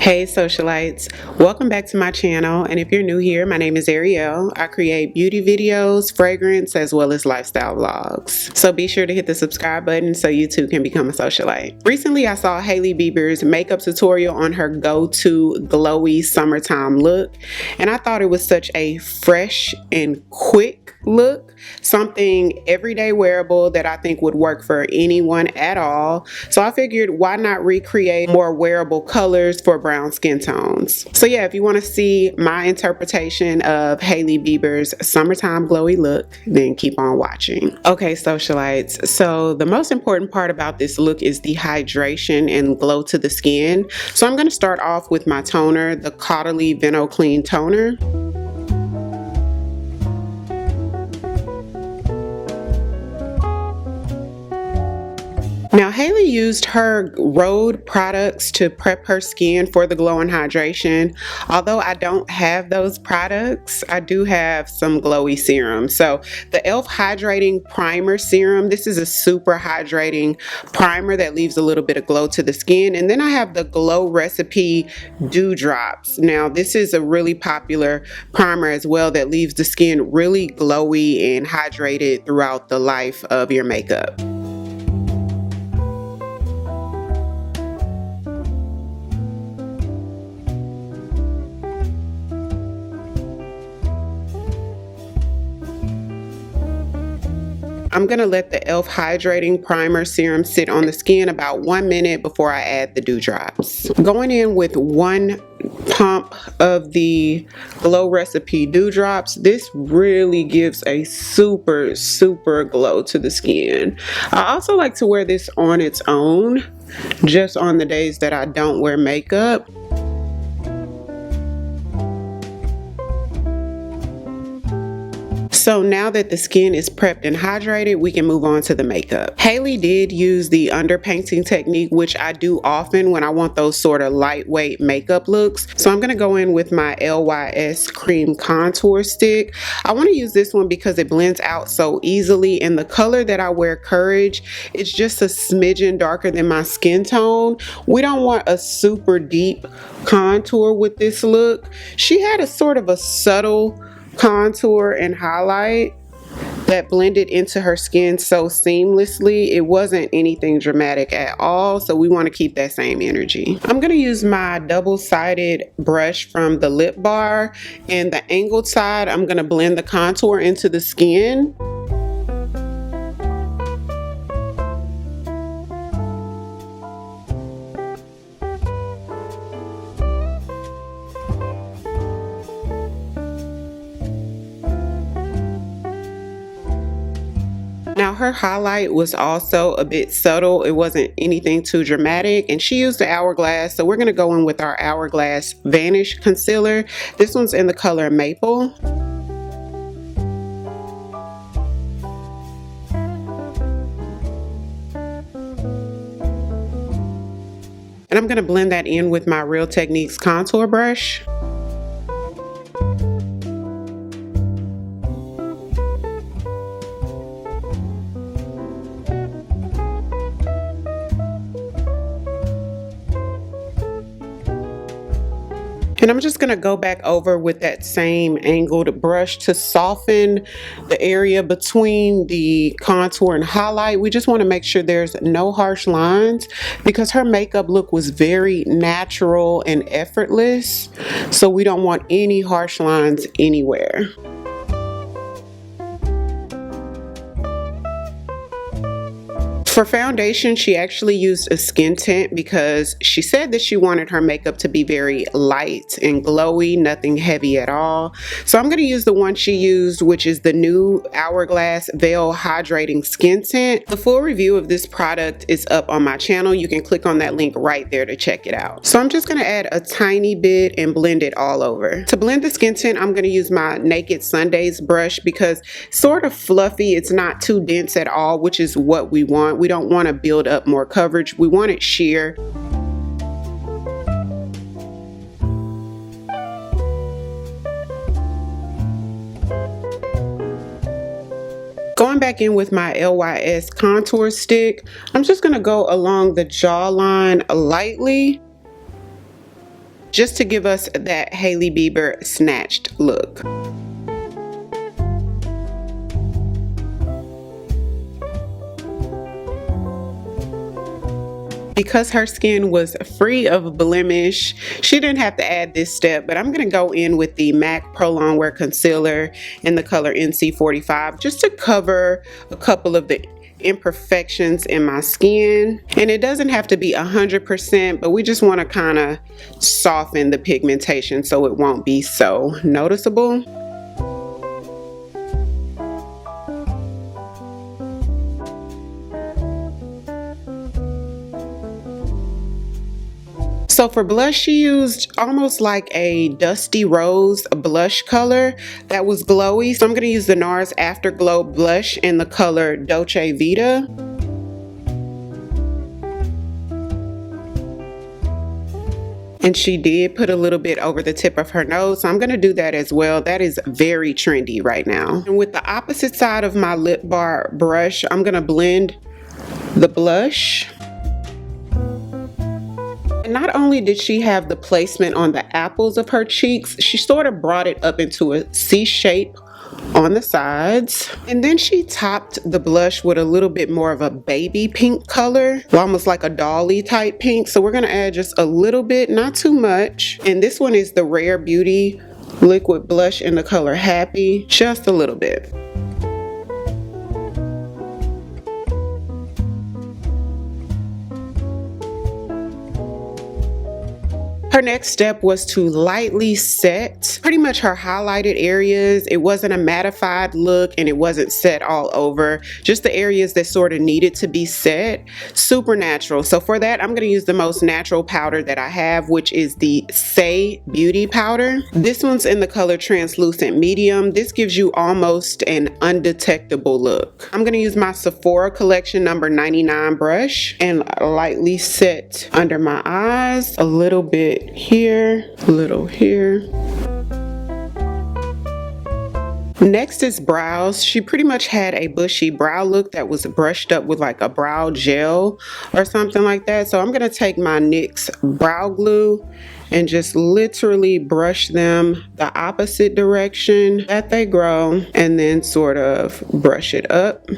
Hey socialites, welcome back to my channel, and if you're new here, my name is Ariell. I create beauty videos, fragrance, as well as lifestyle vlogs. So be sure to hit the subscribe button so you too can become a socialite. Recently I saw Hailey Bieber's makeup tutorial on her go-to glowy summertime look, and I thought it was such a fresh and quick look, something everyday wearable that I think would work for anyone at all. So I figured, why not recreate more wearable colors for brown skin tones? So yeah, if you want to see my interpretation of Hailey Bieber's summertime glowy look, then keep on watching. Okay, socialites, so the most important part about this look is the hydration and glow to the skin. So I'm going to start off with my toner, the Caudalie Veno Clean Toner. Now, Hailey used her Rhode products to prep her skin for the glow and hydration. Although I don't have those products, I do have some glowy serums. So the Elf Hydrating Primer Serum, this is a super hydrating primer that leaves a little bit of glow to the skin. And then I have the Glow Recipe Dewdrops. Now, this is a really popular primer as well that leaves the skin really glowy and hydrated throughout the life of your makeup. I'm going to let the Elf Hydrating Primer Serum sit on the skin about 1 minute before I add the dewdrops. Going in with 1 pump of the Glow Recipe Dewdrops, this really gives a super glow to the skin. I also like to wear this on its own, just on the days that I don't wear makeup. So now that the skin is prepped and hydrated, we can move on to the makeup. Hailey did use the underpainting technique, which I do often when I want those sort of lightweight makeup looks. So I'm going to go in with my Lys Cream Contour Stick. I want to use this one because it blends out so easily, and the color that I wear, Courage, it's just a smidgen darker than my skin tone. We don't want a super deep contour with this look. She had a sort of a subtle contour and highlight that blended into her skin so seamlessly. It wasn't anything dramatic at all, so we want to keep that same energy. I'm going to use my double-sided brush from the lip bar, and the angled side I'm going to blend the contour into the skin. Now her highlight was also a bit subtle. It wasn't anything too dramatic, and she used the Hourglass, so we're going to go in with our Hourglass Vanish Concealer. This one's in the color Maple. And I'm going to blend that in with my Real Techniques contour brush. And I'm just going to go back over with that same angled brush to soften the area between the contour and highlight. We just want to make sure there's no harsh lines because her makeup look was very natural and effortless. So we don't want any harsh lines anywhere. For foundation, she actually used a skin tint because she said that she wanted her makeup to be very light and glowy, nothing heavy at all. So I'm going to use the one she used, which is the new Hourglass Veil Hydrating Skin Tint. The full review of this product is up on my channel. You can click on that link right there to check it out. So I'm just going to add a tiny bit and blend it all over. To blend the skin tint, I'm going to use my Naked Sundays brush because it's sort of fluffy. It's not too dense at all, which is what we want. We don't want to build up more coverage. We want it sheer. Going back in with my Lys contour stick, I'm just going to go along the jawline lightly just to give us that Hailey Bieber snatched look. Because her skin was free of blemish, she didn't have to add this step, but I'm going to go in with the MAC Pro Longwear Concealer in the color NC45 just to cover a couple of the imperfections in my skin. And it doesn't have to be 100%, but we just want to kind of soften the pigmentation so it won't be so noticeable. So for blush, she used almost like a dusty rose blush color that was glowy. So I'm going to use the NARS Afterglow blush in the color Dolce Vita. And she did put a little bit over the tip of her nose, so I'm going to do that as well. That is very trendy right now. And with the opposite side of my lip bar brush, I'm going to blend the blush. Not only did she have the placement on the apples of her cheeks, she sort of brought it up into a C shape on the sides. And then she topped the blush with a little bit more of a baby pink color, almost like a dolly type pink. So we're going to add just a little bit, not too much. And this one is the Rare Beauty liquid blush in the color Happy, just a little bit. Her next step was to lightly set pretty much her highlighted areas. It wasn't a mattified look and it wasn't set all over, just the areas that sort of needed to be set. Super natural. So for that, I'm going to use the most natural powder that I have, which is the Say Beauty powder. This one's in the color Translucent Medium. This gives you almost an undetectable look. I'm going to use my Sephora Collection number 99 brush and lightly set under my eyes, a little bit here, a little here. Next is brows. She pretty much had a bushy brow look that was brushed up with like a brow gel or something like that. So I'm going to take my NYX brow glue and just literally brush them the opposite direction that they grow and then sort of brush it up.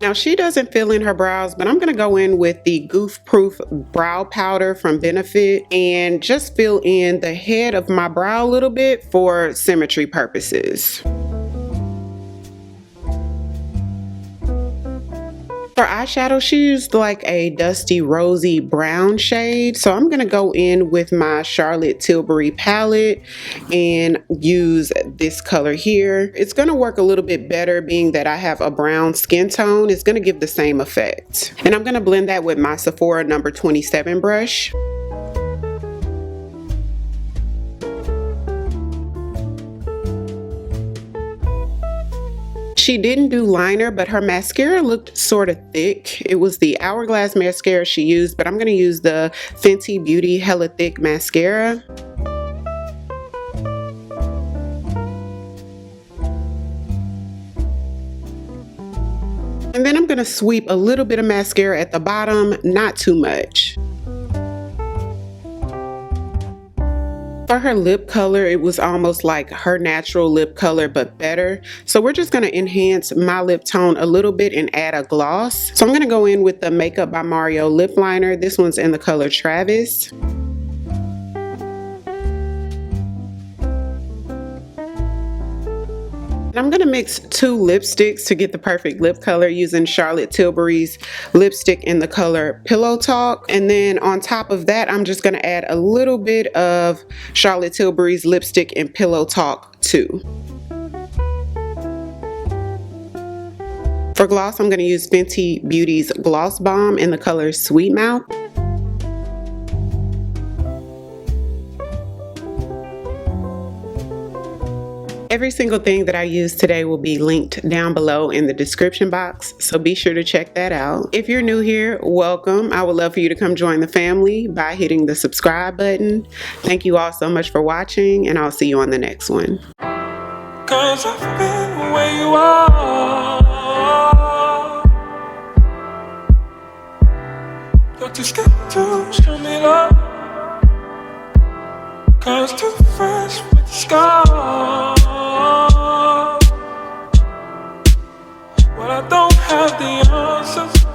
Now she doesn't fill in her brows, but I'm going to go in with the Goof Proof brow powder from Benefit and just fill in the head of my brow a little bit for symmetry purposes. For eyeshadow, she used like a dusty rosy brown shade. So I'm going to go in with my Charlotte Tilbury palette and use this color here. It's going to work a little bit better being that I have a brown skin tone. It's going to give the same effect. And I'm going to blend that with my Sephora number 27 brush. She didn't do liner, but her mascara looked sort of thick. It was the Hourglass mascara she used, but I'm going to use the Fenty Beauty Hella Thick mascara. And then I'm going to sweep a little bit of mascara at the bottom, not too much. For her lip color, it was almost like her natural lip color, but better. So we're just going to enhance my lip tone a little bit and add a gloss. So I'm going to go in with the Makeup by Mario lip liner. This one's in the color Travis. I'm going to mix two lipsticks to get the perfect lip color using Charlotte Tilbury's lipstick in the color Pillow Talk. And then on top of that, I'm just going to add a little bit of Charlotte Tilbury's lipstick in Pillow Talk 2. For gloss, I'm going to use Fenty Beauty's Gloss Bomb in the color Sweet Mouth. Every single thing that I use today will be linked down below in the description box, so be sure to check that out. If you're new here, welcome. I would love for you to come join the family by hitting the subscribe button. Thank you all so much for watching, and I'll see you on the next one. 'Cause I've been where you are. You're too scared to show me love. Cause too fresh with the scars. Well, I don't have the answers.